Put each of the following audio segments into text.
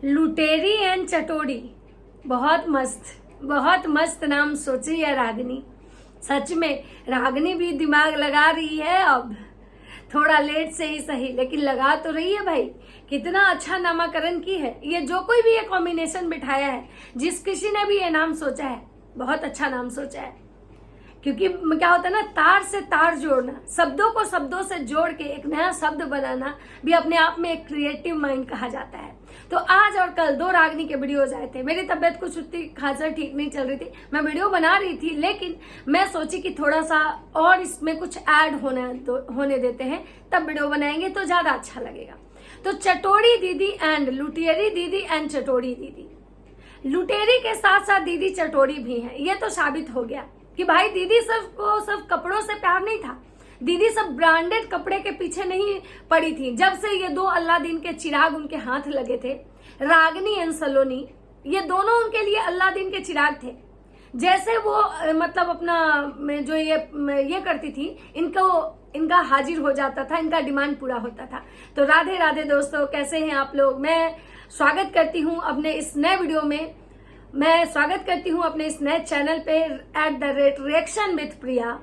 लुटेरी and चटोरी। बहुत मस्त नाम सोची है रागनी। सच में रागनी भी दिमाग लगा रही है, अब थोड़ा लेट से ही सही लेकिन लगा तो रही है भाई। कितना अच्छा नामकरण की है ये, जो कोई भी ये कॉम्बिनेशन बिठाया है, जिस किसी ने भी ये नाम सोचा है, बहुत अच्छा नाम सोचा है। क्योंकि क्या होता है ना, तार से तार जोड़ना, शब्दों को शब्दों से जोड़ के एक नया शब्द बनाना भी अपने आप में एक क्रिएटिव माइंड कहा जाता है। तो आज और कल 2 रागनी के वीडियोज आए थे। मेरी तबीयत कुछ उतनी खासा ठीक नहीं चल रही थी, मैं वीडियो बना रही थी, लेकिन मैं सोची कि थोड़ा सा और इसमें कुछ ऐड होने देते हैं, तब वीडियो बनाएंगे तो ज्यादा अच्छा लगेगा। तो चटोरी दीदी एंड लुटेरी दीदी एंड चटोरी दीदी। लुटेरी के साथ साथ दीदी चटोरी भी है। ये तो साबित हो गया कि भाई दीदी सिर्फ कपड़ों से प्यार नहीं था, दीदी सब ब्रांडेड कपड़े के पीछे नहीं पड़ी थी। जब से ये 2 अल्लादीन के चिराग उनके हाथ लगे थे, रागनी एंड सलोनी, ये दोनों उनके लिए अल्लादीन के चिराग थे। जैसे वो मतलब अपना जो ये करती थी, इनका हाजिर हो जाता था, इनका डिमांड पूरा होता था। तो राधे राधे दोस्तों, कैसे हैं आप लोग। मैं स्वागत करती हूँ अपने इस नए वीडियो में, मैं स्वागत करती हूँ अपने इस नए चैनल पे @रिएक्शन विद प्रिया।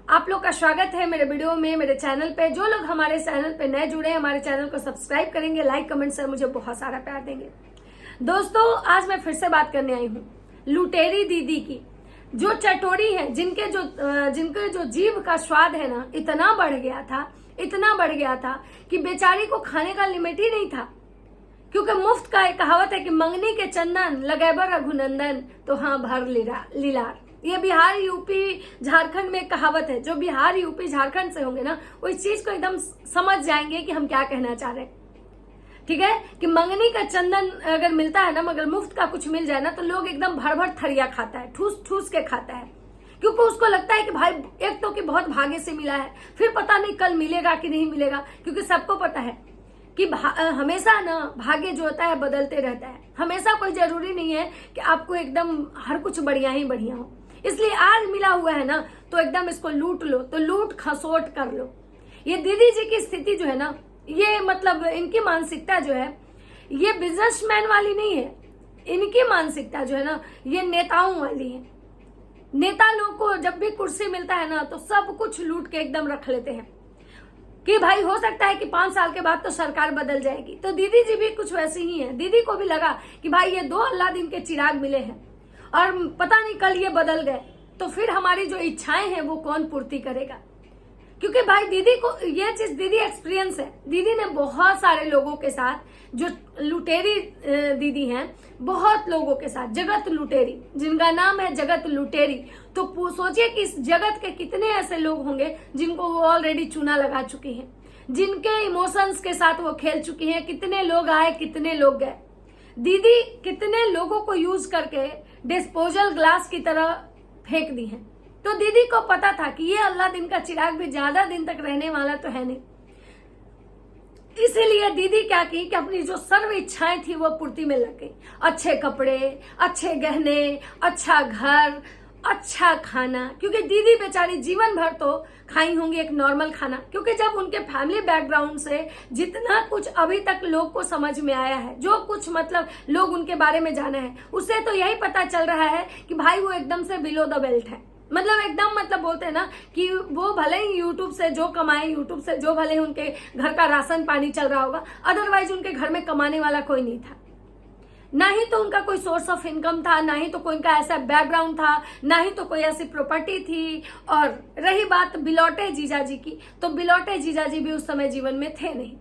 आप लोग का स्वागत है मेरे वीडियो में, मेरे चैनल पे। जो लोग हमारे चैनल पे नए जुड़े हैं, हमारे चैनल को सब्सक्राइब करेंगे, लाइक कमेंट से मुझे बहुत सारा प्यार देंगे। दोस्तों, आज मैं फिर से बात करने आई हूँ लुटेरी दीदी की, जो चटोरी है, जिनके जो जीभ का स्वाद है ना, इतना बढ़ गया था कि बेचारी को खाने का लिमिट ही नहीं था। क्योंकि मुफ्त का एक कहावत है कि मंगनी के चंदन लगैबर रघुनंदन, तो हाँ भर लीलार। ये बिहार यूपी झारखंड में एक कहावत है। जो बिहार यूपी झारखंड से होंगे ना, वो इस चीज को एकदम समझ जाएंगे कि हम क्या कहना चाह रहे हैं। ठीक है कि मंगनी का चंदन अगर मिलता है ना, मगर मुफ्त का कुछ मिल जाए ना, तो लोग एकदम भर थरिया खाता है, ठूस के खाता है। क्योंकि उसको लगता है कि भाई एक तो कि बहुत भाग्य से मिला है, फिर पता नहीं कल मिलेगा कि नहीं मिलेगा। क्योंकि सबको पता है कि हमेशा ना भाग्य जो होता है बदलते रहता है। हमेशा कोई जरूरी नहीं है कि आपको एकदम हर कुछ बढ़िया ही बढ़िया हो। इसलिए आज मिला हुआ है ना, तो एकदम इसको लूट लो, तो लूट खसोट कर लो। ये दीदी जी की स्थिति जो है ना, ये मतलब इनकी मानसिकता जो है, ये बिजनेसमैन वाली नहीं है। इनकी मानसिकता जो है ना, ये नेताओं वाली है। नेता लोग को जब भी कुर्सी मिलता है ना, तो सब कुछ लूट के एकदम रख लेते हैं कि भाई हो सकता है कि 5 साल के बाद तो सरकार बदल जाएगी। तो दीदी जी भी कुछ वैसी ही है। दीदी को भी लगा कि भाई ये 2 अल्लादीन के चिराग मिले हैं और पता नहीं कल ये बदल गए, तो फिर हमारी जो इच्छाएं हैं वो कौन पूर्ति करेगा। क्योंकि भाई दीदी को ये चीज, दीदी एक्सपीरियंस है। दीदी ने बहुत सारे लोगों के साथ, जो लुटेरी दीदी हैं, बहुत लोगों के साथ, जगत लुटेरी, जिनका नाम है जगत लुटेरी। तो सोचिए कि इस जगत के कितने ऐसे लोग होंगे जिनको वो ऑलरेडी चूना लगा चुकी हैं, जिनके इमोशंस के साथ वो खेल चुकी हैं। कितने लोग आए, कितने लोग गए। दीदी कितने लोगों को यूज करके डिस्पोजल ग्लास की तरह फेंक दी है। तो दीदी को पता था कि ये अल्लादीन का चिराग भी ज्यादा दिन तक रहने वाला तो है नहीं। इसीलिए दीदी क्या की कि अपनी जो सर्व इच्छाएं थी वो पूर्ति में लग गई। अच्छे कपड़े, अच्छे गहने, अच्छा घर, अच्छा खाना। क्योंकि दीदी बेचारी जीवन भर तो खाई होंगी एक नॉर्मल खाना। क्योंकि जब उनके फैमिली बैकग्राउंड से जितना कुछ अभी तक लोग को समझ में आया है, जो कुछ मतलब लोग उनके बारे में जाना है, उससे तो यही पता चल रहा है कि भाई वो एकदम से बिलो द बेल्ट है। मतलब एकदम मतलब बोलते हैं ना कि वो भले ही यूट्यूब से जो कमाए, यूट्यूब से जो भले ही उनके घर का राशन पानी चल रहा होगा, अदरवाइज उनके घर में कमाने वाला कोई नहीं था। ना ही तो उनका कोई सोर्स ऑफ इनकम था, ना ही तो कोई इनका ऐसा बैकग्राउंड था, ना ही तो कोई ऐसी प्रॉपर्टी थी। और रही बात बिलौटे जीजाजी की, तो बिलौटे जीजाजी भी उस समय जीवन में थे नहीं।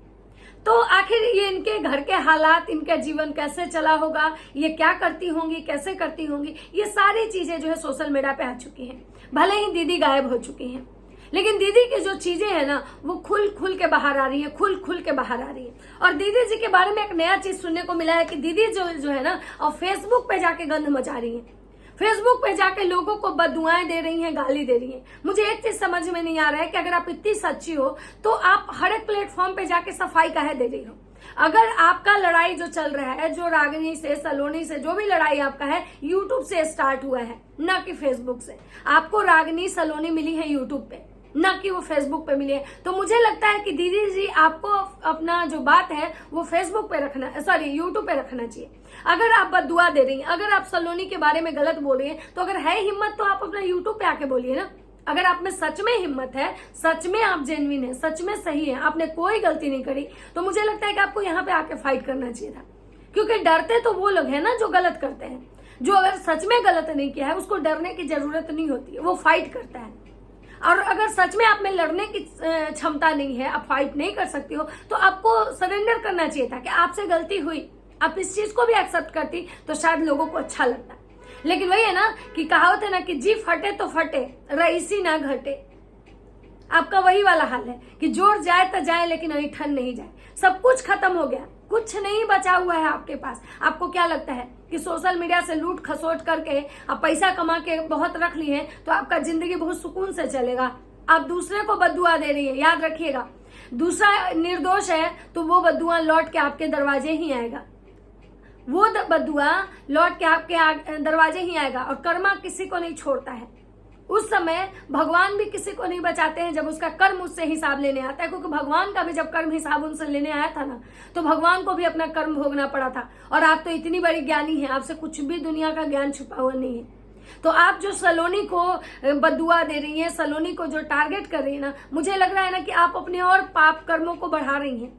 तो आखिर ये इनके घर के हालात, इनका जीवन कैसे चला होगा, ये क्या करती होंगी, कैसे करती होंगी, ये सारी चीजें जो है सोशल मीडिया पे आ चुकी हैं। भले ही दीदी गायब हो चुकी हैं, लेकिन दीदी की जो चीजें हैं ना, वो खुल के बाहर आ रही है, खुल के बाहर आ रही है। और दीदी जी के बारे में एक नया चीज सुनने को मिला है कि दीदी जो है ना, और फेसबुक पे जाके गंध मचा रही है। फेसबुक पे जाके लोगों को बददुआएं दे रही हैं, गाली दे रही हैं। मुझे एक चीज समझ में नहीं आ रहा है कि अगर आप इतनी सच्ची हो, तो आप हर एक प्लेटफॉर्म पे जाके सफाई काहे दे रही हो। अगर आपका लड़ाई जो चल रहा है, जो रागनी से, सलोनी से, जो भी लड़ाई आपका है, यूट्यूब से स्टार्ट हुआ है, ना कि फेसबुक से। आपको रागनी सलोनी मिली है यूट्यूब पे। ना कि वो फेसबुक पे मिली है। तो मुझे लगता है कि दीदी जी आपको अपना जो बात है वो फेसबुक पे रखना, सॉरी यूट्यूब पे रखना चाहिए। अगर आप बददुआ दे रही हैं, अगर आप सलोनी के बारे में गलत बोल रही हैं, तो अगर है हिम्मत तो आप अपना यूट्यूब पे आके बोलिए ना। अगर आप में सच में हिम्मत है, सच में आप जेन्युइन है, सच में सही है, आपने कोई गलती नहीं करी, तो मुझे लगता है कि आपको यहाँ पे आके फाइट करना चाहिए था। क्योंकि डरते तो वो लोग हैं ना जो गलत करते हैं। जो अगर सच में गलत नहीं किया है उसको डरने की जरूरत नहीं होती है, वो फाइट करता है। और अगर सच में आप में लड़ने की क्षमता नहीं है, आप फाइट नहीं कर सकती हो, तो आपको सरेंडर करना चाहिए था कि आपसे गलती हुई, आप इस चीज को भी एक्सेप्ट करती तो शायद लोगों को अच्छा लगता। लेकिन वही है ना कि कहावत है ना कि जी फटे तो फटे, रईसी ना घटे। आपका वही वाला हाल है कि जोर जाए तो जाए लेकिन ऐठन नहीं जाए। सब कुछ खत्म हो गया, कुछ नहीं बचा हुआ है आपके पास। आपको क्या लगता है कि सोशल मीडिया से लूट खसोट करके आप पैसा कमा के बहुत रख लिए हैं तो आपका जिंदगी बहुत सुकून से चलेगा? आप दूसरे को बद्दुआ दे रही है, याद रखिएगा। दूसरा निर्दोष है तो वो बद्दुआ लौट के आपके दरवाजे ही आएगा, वो बद्दुआ लौट के आपके दरवाजे ही आएगा। और कर्मा किसी को नहीं छोड़ता है। उस समय भगवान भी किसी को नहीं बचाते हैं जब उसका कर्म उससे हिसाब लेने आता है, क्योंकि भगवान का भी जब कर्म हिसाब उनसे लेने आया था ना, तो भगवान को भी अपना कर्म भोगना पड़ा था। और आप तो इतनी बड़ी ज्ञानी हैं, आपसे कुछ भी दुनिया का ज्ञान छुपा हुआ नहीं है। तो आप जो सलोनी को बद्दुआ दे रही हैं, सलोनी को जो टारगेट कर रही है ना, मुझे लग रहा है ना कि आप अपने और पाप कर्मों को बढ़ा रही हैं।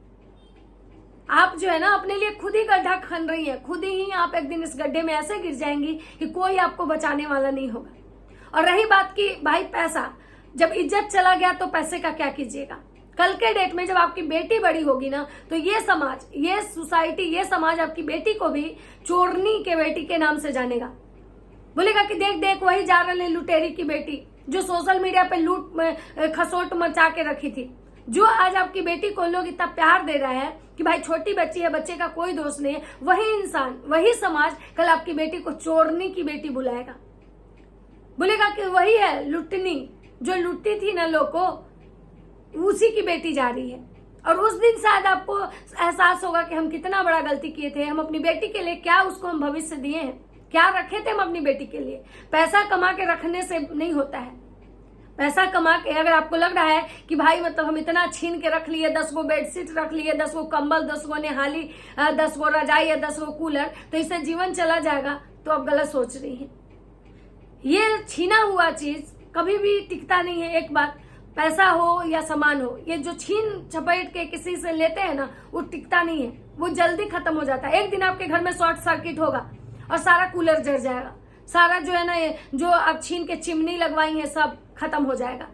आप जो है ना अपने लिए खुद ही गड्ढा खन रही है, खुद ही आप एक दिन इस गड्ढे में ऐसे गिर जाएंगी कि कोई आपको बचाने वाला नहीं होगा। और रही बात की भाई पैसा, जब इज्जत चला गया तो पैसे का क्या कीजिएगा? कल के डेट में जब आपकी बेटी बड़ी होगी ना, तो ये समाज, ये सोसाइटी, ये समाज आपकी बेटी को भी चोरनी के बेटी के नाम से जानेगा। बोलेगा कि देख देख वही जा रही लुटेरी की बेटी जो सोशल मीडिया पे लूट खसोट मचा के रखी थी। जो आज आपकी बेटी को लोग इतना प्यार दे रहा है कि भाई छोटी बच्ची है, बच्चे का कोई दोष नहीं है, वही इंसान, वही समाज कल आपकी बेटी को चोरनी की बेटी बुलाएगा। बोलेगा कि वही है लुटनी, जो लुटती थी ना लोग को, उसी की बेटी जा रही है। और उस दिन शायद आपको एहसास होगा कि हम कितना बड़ा गलती किए थे। हम अपनी बेटी के लिए क्या उसको हम भविष्य दिए हैं, क्या रखे थे हम अपनी बेटी के लिए। पैसा कमा के रखने से नहीं होता है। पैसा कमा के अगर आपको लग रहा है कि भाई मतलब हम इतना छीन के रख लिए, 10 गो बेडशीट रख लिए, 10 गो कंबल, 10 गो निहाली, 10 गो रजाई या 10 गो कूलर, तो इससे जीवन चला जाएगा, तो आप गलत सोच रही हैं। ये छीना हुआ चीज कभी भी टिकता नहीं है। एक बात, पैसा हो या सामान हो, ये जो छीन छपेट के किसी से लेते हैं ना, वो टिकता नहीं है, वो जल्दी खत्म हो जाता है। एक दिन आपके घर में शॉर्ट सर्किट होगा और सारा कूलर जल जाएगा, सारा जो है ना ये जो आप छीन के चिमनी लगवाई है सब खत्म हो जाएगा।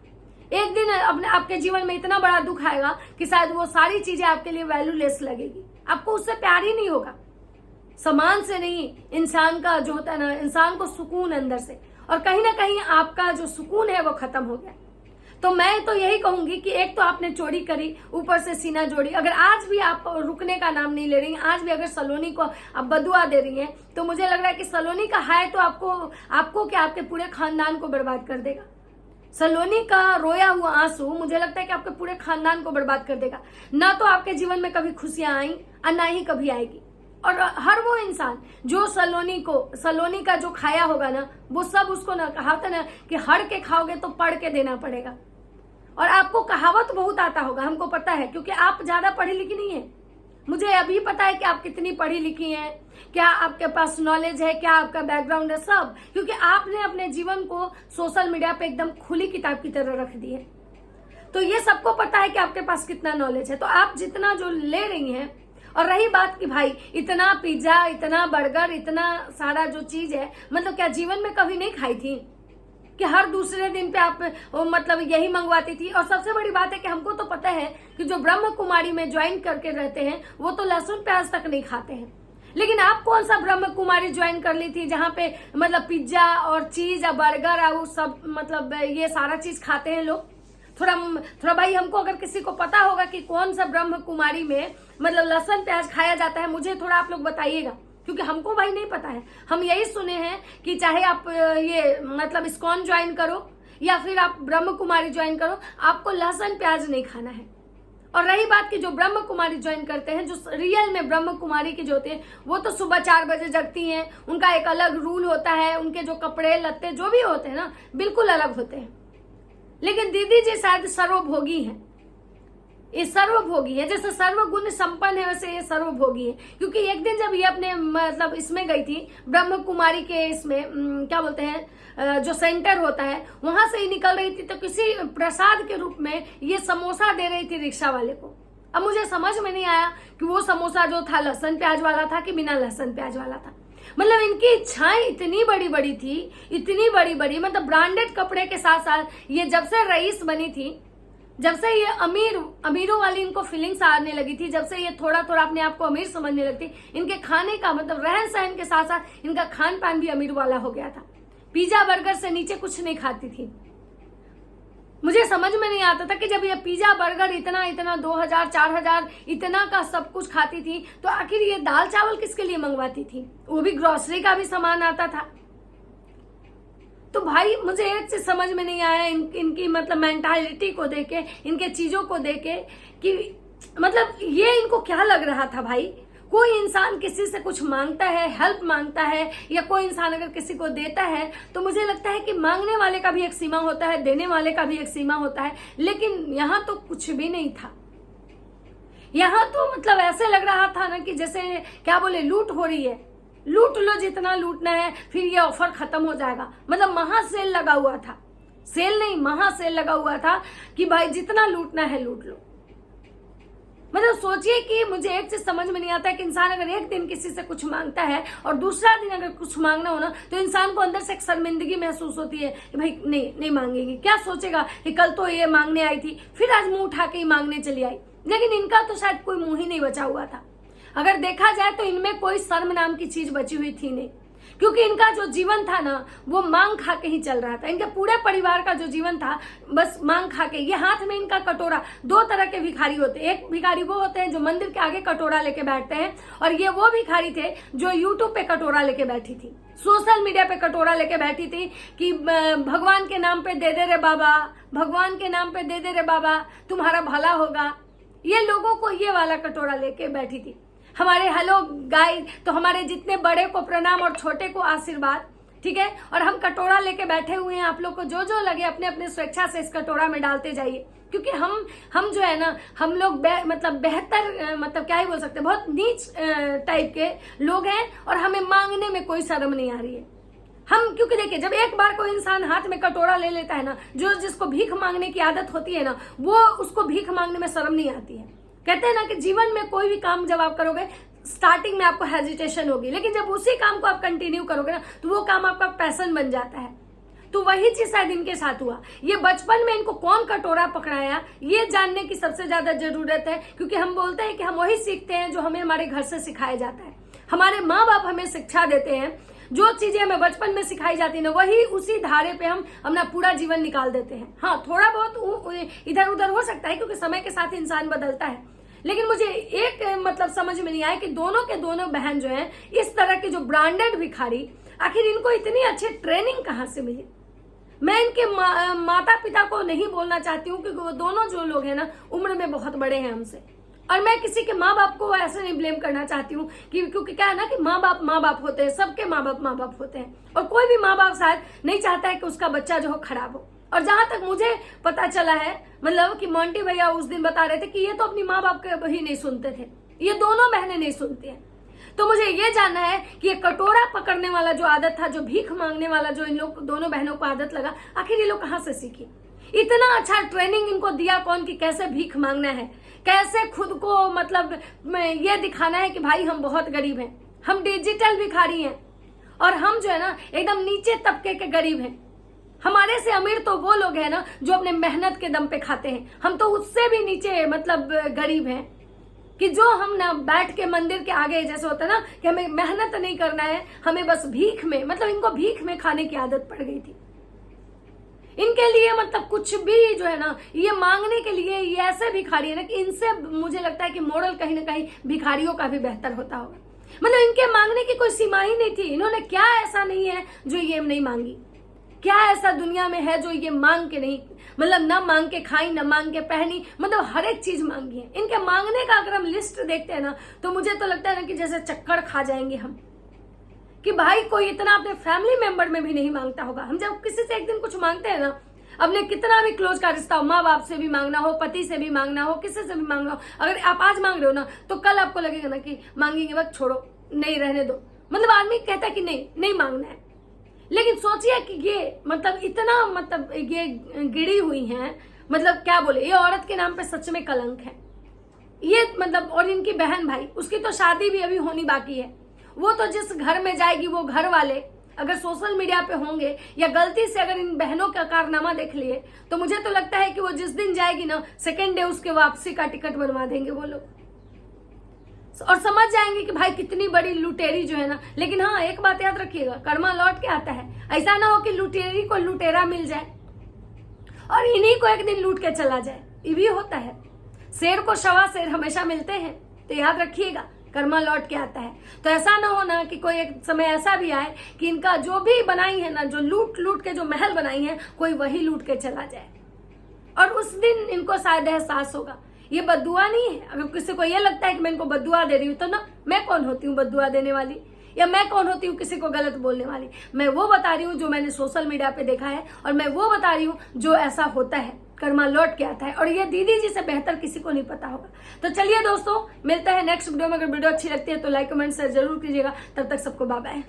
एक दिन अपने आपके जीवन में इतना बड़ा दुख आएगा कि शायद वो सारी चीजें आपके लिए वैल्यूलेस लगेगी, आपको उससे प्यार ही नहीं होगा। सामान से नहीं, इंसान का जो होता है ना, इंसान को सुकून अंदर से, और कहीं ना कहीं आपका जो सुकून है वो खत्म हो गया। तो मैं तो यही कहूंगी कि एक तो आपने चोरी करी, ऊपर से सीना जोड़ी। अगर आज भी आप रुकने का नाम नहीं ले रही, आज भी अगर सलोनी को आप बदुआ दे रही हैं, तो मुझे लग रहा है कि सलोनी का हाय तो आपको क्या, आपके पूरे खानदान को बर्बाद कर देगा। सलोनी का रोया हुआ आंसू मुझे लगता है कि आपके पूरे खानदान को बर्बाद कर देगा। ना तो आपके जीवन में कभी खुशियां आई और ना ही कभी आएगी। और हर वो इंसान जो सलोनी का जो खाया होगा ना, वो सब उसको ना, कहावत है ना कि हड़ के खाओगे तो पढ़ के देना पड़ेगा। और आपको कहावत बहुत आता होगा, हमको पता है, क्योंकि आप ज्यादा पढ़ी लिखी नहीं है। मुझे अभी पता है कि आप कितनी पढ़ी लिखी हैं, क्या आपके पास नॉलेज है, क्या आपका बैकग्राउंड है, सब, क्योंकि आपने अपने जीवन को सोशल मीडिया पे एकदम खुली किताब की तरह रख दी है। तो ये सबको पता है कि आपके पास कितना नॉलेज है। तो आप जितना जो ले रही हैं, और रही बात कि भाई इतना पिज्जा, इतना बर्गर, इतना सारा जो चीज है, मतलब क्या जीवन में कभी नहीं खाई थी कि हर दूसरे दिन पे आप मतलब यही मंगवाती थी? और सबसे बड़ी बात है कि हमको तो पता है कि जो ब्रह्म कुमारी में ज्वाइन करके रहते हैं वो तो लहसुन प्याज तक नहीं खाते हैं। लेकिन आप कौन सा ब्रह्म कुमारी ज्वाइन कर ली थी जहां पे मतलब पिज्जा और चीज और बर्गर और सब मतलब ये सारा चीज खाते हैं लोग? थोड़ा भाई हमको अगर किसी को पता होगा कि कौन सा ब्रह्म कुमारी में मतलब लहसुन प्याज खाया जाता है, मुझे थोड़ा आप लोग बताइएगा, क्योंकि हमको भाई नहीं पता है। हम यही सुने हैं कि चाहे आप ये मतलब इस्कॉन ज्वाइन करो या फिर आप ब्रह्म कुमारी ज्वाइन करो, आपको लहसुन प्याज नहीं खाना है। और रही बात कि जो ब्रह्म कुमारी ज्वाइन करते हैं, जो रियल में ब्रह्म कुमारी के जो होते हैं, वो तो सुबह 4 बजे जगती हैं, उनका एक अलग रूल होता है, उनके जो कपड़े लत्ते जो भी होते हैं ना, बिल्कुल अलग होते हैं। लेकिन दीदी जी शायद सर्वभोगी हैं। ये सर्वभोगी है, जैसे सर्वगुण संपन्न है वैसे ये सर्वभोगी है। क्योंकि एक दिन जब ये अपने मतलब इसमें गई थी ब्रह्म कुमारी के इसमें क्या बोलते हैं जो सेंटर होता है, वहां से ही निकल रही थी तो किसी प्रसाद के रूप में ये समोसा दे रही थी रिक्शा वाले को। अब मुझे समझ में नहीं आया कि वो समोसा जो था लहसुन प्याज वाला था कि बिना लहसुन प्याज वाला था। मतलब इनकी इच्छाएं इतनी बड़ी बड़ी थी, इतनी बड़ी बड़ी, मतलब ब्रांडेड कपड़े के साथ साथ ये जब से रईस बनी थी, जब से ये अमीरों वाली इनको फीलिंग्स आने लगी थी, जब से ये थोड़ा थोड़ा अपने आप को अमीर समझने लगती, इनके खाने का मतलब रहन सहन के साथ साथ इनका खान पान भी अमीर वाला हो गया था। पिज्जा बर्गर से नीचे कुछ नहीं खाती थी। मुझे समझ में नहीं आता था कि जब ये पिज्जा बर्गर इतना इतना 2000 4000 इतना का सब कुछ खाती थी तो आखिर ये दाल चावल किसके लिए मंगवाती थी? वो भी ग्रोसरी का भी सामान आता था। तो भाई मुझे एक चीज समझ में नहीं आया इनकी मतलब मेंटालिटी को देके, इनके चीजों को देके कि मतलब ये इनको क्या लग रहा था भाई। कोई इंसान किसी से कुछ मांगता है, हेल्प मांगता है, या कोई इंसान अगर किसी को देता है तो मुझे लगता है कि मांगने वाले का भी एक सीमा होता है, देने वाले का भी एक सीमा होता है। लेकिन यहाँ तो कुछ भी नहीं था। यहाँ तो मतलब ऐसे लग रहा था ना कि जैसे क्या बोले, लूट हो रही है, लूट लो जितना लूटना है, फिर ये ऑफर खत्म हो जाएगा। मतलब महा सेल लगा हुआ था, सेल नहीं महा सेल लगा हुआ था कि भाई जितना लूटना है लूट लो। मतलब सोचिए कि मुझे एक चीज समझ में नहीं आता है कि इंसान अगर एक दिन किसी से कुछ मांगता है और दूसरा दिन अगर कुछ मांगना हो ना तो इंसान को अंदर से एक शर्मिंदगी महसूस होती है कि भाई नहीं मांगेगी। क्या सोचेगा कि कल तो ये मांगने आई थी, फिर आज मुंह उठा के ही मांगने चली आई। लेकिन इनका तो शायद कोई मुंह ही नहीं बचा हुआ था। अगर देखा जाए तो इनमें कोई शर्म नाम की चीज बची हुई थी नहीं, क्योंकि इनका जो जीवन था ना वो मांग खा के ही चल रहा था। इनके पूरे परिवार का जो जीवन था बस मांग खा के। ये हाथ में इनका कटोरा, दो तरह के भिखारी होते हैं। एक भिखारी वो होते हैं जो मंदिर के आगे कटोरा लेके बैठते हैं, और ये वो भिखारी थे जो यूट्यूब पे कटोरा लेके बैठी थी, सोशल मीडिया पे कटोरा लेके बैठी थी कि भगवान के नाम पे दे दे रे बाबा, भगवान के नाम पे दे दे रे बाबा, तुम्हारा भला होगा। ये लोगों को ये वाला कटोरा लेके बैठी थी। हमारे हेलो गाइस, तो हमारे जितने बड़े को प्रणाम और छोटे को आशीर्वाद, ठीक है। और हम कटोरा लेके बैठे हुए हैं, आप लोग को जो जो लगे अपने अपने स्वेच्छा से इस कटोरा में डालते जाइए, क्योंकि हम जो है ना, हम लोग मतलब बेहतर मतलब क्या ही बोल सकते हैं, बहुत नीच टाइप के लोग हैं और हमें मांगने में कोई शर्म नहीं आ रही है। हम क्योंकि देखिए जब एक बार कोई इंसान हाथ में कटोरा ले लेता है ना, जो जिसको भीख मांगने की आदत होती है ना, वो उसको भीख मांगने में शर्म नहीं आती है। कहते हैं ना कि जीवन में कोई भी काम जब आप करोगे स्टार्टिंग में आपको हेजिटेशन होगी, लेकिन जब उसी काम को आप कंटिन्यू करोगे ना तो वो काम आपका पैशन बन जाता है। तो वही चीज शायद इनके साथ हुआ। ये बचपन में इनको कौन कटोरा पकड़ाया ये जानने की सबसे ज्यादा जरूरत है, क्योंकि हम बोलते हैं कि हम वही सीखते हैं जो हमें हमारे घर से सिखाया जाता है। हमारे माँ बाप हमें शिक्षा देते हैं, जो चीजें हमें बचपन में सिखाई जाती है ना, वही उसी धारे पे हम अपना पूरा जीवन निकाल देते हैं। हाँ, थोड़ा बहुत इधर उधर हो सकता है क्योंकि समय के साथ इंसान बदलता है। लेकिन मुझे एक मतलब समझ में नहीं आया कि दोनों के दोनों बहन जो हैं, इस तरह के जो ब्रांडेड भिखारी, आखिर इनको इतनी अच्छी ट्रेनिंग कहाँ से मिली। मैं इनके माता पिता को नहीं बोलना चाहती हूँ क्योंकि वो दोनों जो लोग हैं ना उम्र में बहुत बड़े हैं हमसे, और मैं किसी के माँ बाप को ऐसे नहीं ब्लेम करना चाहती हूँ कि क्योंकि क्या है ना कि माँ बाप होते हैं, सबके माँ बाप होते हैं, और कोई भी माँ बाप शायद नहीं चाहता है कि उसका बच्चा जो हो खराब हो। और जहां तक मुझे पता चला है, मतलब कि मोंटी भैया उस दिन बता रहे थे कि ये तो अपनी माँ बाप के ही नहीं सुनते थे, ये दोनों बहनें नहीं सुनती हैं। तो मुझे ये जानना है कि ये कटोरा पकड़ने वाला जो आदत था, जो भीख मांगने वाला जो इन लोग दोनों बहनों को आदत लगा, आखिर ये लोग कहाँ से सीखी। इतना अच्छा ट्रेनिंग इनको दिया कौन कि कैसे भीख मांगना है, कैसे खुद को मतलब ये दिखाना है कि भाई हम बहुत गरीब हैं, हम डिजिटल भिखारी हैं, और हम जो है ना एकदम नीचे तबके के गरीब हैं। हमारे से अमीर तो वो लोग हैं ना जो अपने मेहनत के दम पे खाते हैं, हम तो उससे भी नीचे मतलब गरीब हैं कि जो हम ना बैठ के मंदिर के आगे, जैसे होता है ना कि हमें मेहनत नहीं करना है, हमें बस भीख में, मतलब इनको भीख में खाने की आदत पड़ गई थी। इनके लिए मतलब कुछ भी जो है ना, ये मांगने के लिए ये ऐसे भिखारी है ना कि इनसे मुझे लगता है कि मोरल कहीं ना कहीं भिखारियों का भी बेहतर होता होगा। मतलब इनके मांगने की कोई सीमा ही नहीं थी। इन्होंने क्या ऐसा नहीं है जो ये नहीं मांगी, क्या ऐसा दुनिया में है जो ये मांग के नहीं, मतलब ना मांग के खाई, ना मांग के पहनी, मतलब हर एक चीज मांगी है। इनके मांगने का अगर हम लिस्ट देखते हैं ना तो मुझे तो लगता है ना कि जैसे चक्कर खा जाएंगे हम, कि भाई कोई इतना अपने फैमिली मेंबर में भी नहीं मांगता होगा। हम जब किसी से एक दिन कुछ मांगते हैं ना, अपने कितना भी क्लोज का रिश्ता हो, माँ बाप से भी मांगना हो, पति से भी मांगना हो, किसी से भी मांगना हो, अगर आप आज मांग रहे हो ना तो कल आपको लगेगा ना कि मांगेंगे वक्त छोड़ो, नहीं रहने दो। मतलब आदमी कहता है कि नहीं मांगना है, लेकिन सोचिए कि ये मतलब इतना मतलब ये गिरी हुई हैं, मतलब क्या बोले, ये औरत के नाम पे सच में कलंक है ये। मतलब और इनकी बहन भाई, उसकी तो शादी भी अभी होनी बाकी है। वो तो जिस घर में जाएगी, वो घर वाले अगर सोशल मीडिया पे होंगे या गलती से अगर इन बहनों का कारनामा देख लिए तो मुझे तो लगता है कि वो जिस दिन जाएगी ना, सेकेंड डे उसके वापसी का टिकट बनवा देंगे वो लोग, और समझ जाएंगे कि भाई कितनी बड़ी लुटेरी जो है ना। लेकिन हाँ, एक बात याद रखिएगा, कर्मा लौट के आता है। ऐसा ना हो कि लुटेरी को लुटेरा मिल जाए और इन्हीं को एक दिन लूट के चला जाए, ये भी होता है। शेर को शवा शेर हमेशा मिलते हैं, तो याद रखिएगा, कर्मा लौट के आता है। तो ऐसा ना हो ना कि कोई एक समय ऐसा भी आए कि इनका जो भी बनाई है ना, जो लूट लूट के जो महल बनाई है, कोई वही लूट के चला जाए, और उस दिन इनको शायद एहसास होगा। ये बद्दुआ नहीं है। अगर किसी को ये लगता है कि मैं इनको बद्दुआ दे रही हूँ, तो ना, मैं कौन होती हूँ बद्दुआ देने वाली, या मैं कौन होती हूँ किसी को गलत बोलने वाली। मैं वो बता रही हूँ जो मैंने सोशल मीडिया पे देखा है, और मैं वो बता रही हूँ जो ऐसा होता है, कर्मा लौट के आता है, और ये दीदी जी से बेहतर किसी को नहीं पता होगा। तो चलिए दोस्तों, मिलते हैं नेक्स्ट वीडियो में। अगर वीडियो अच्छी लगती है तो लाइक कमेंट शेयर जरूर कीजिएगा। तब तक सबको बाय बाय।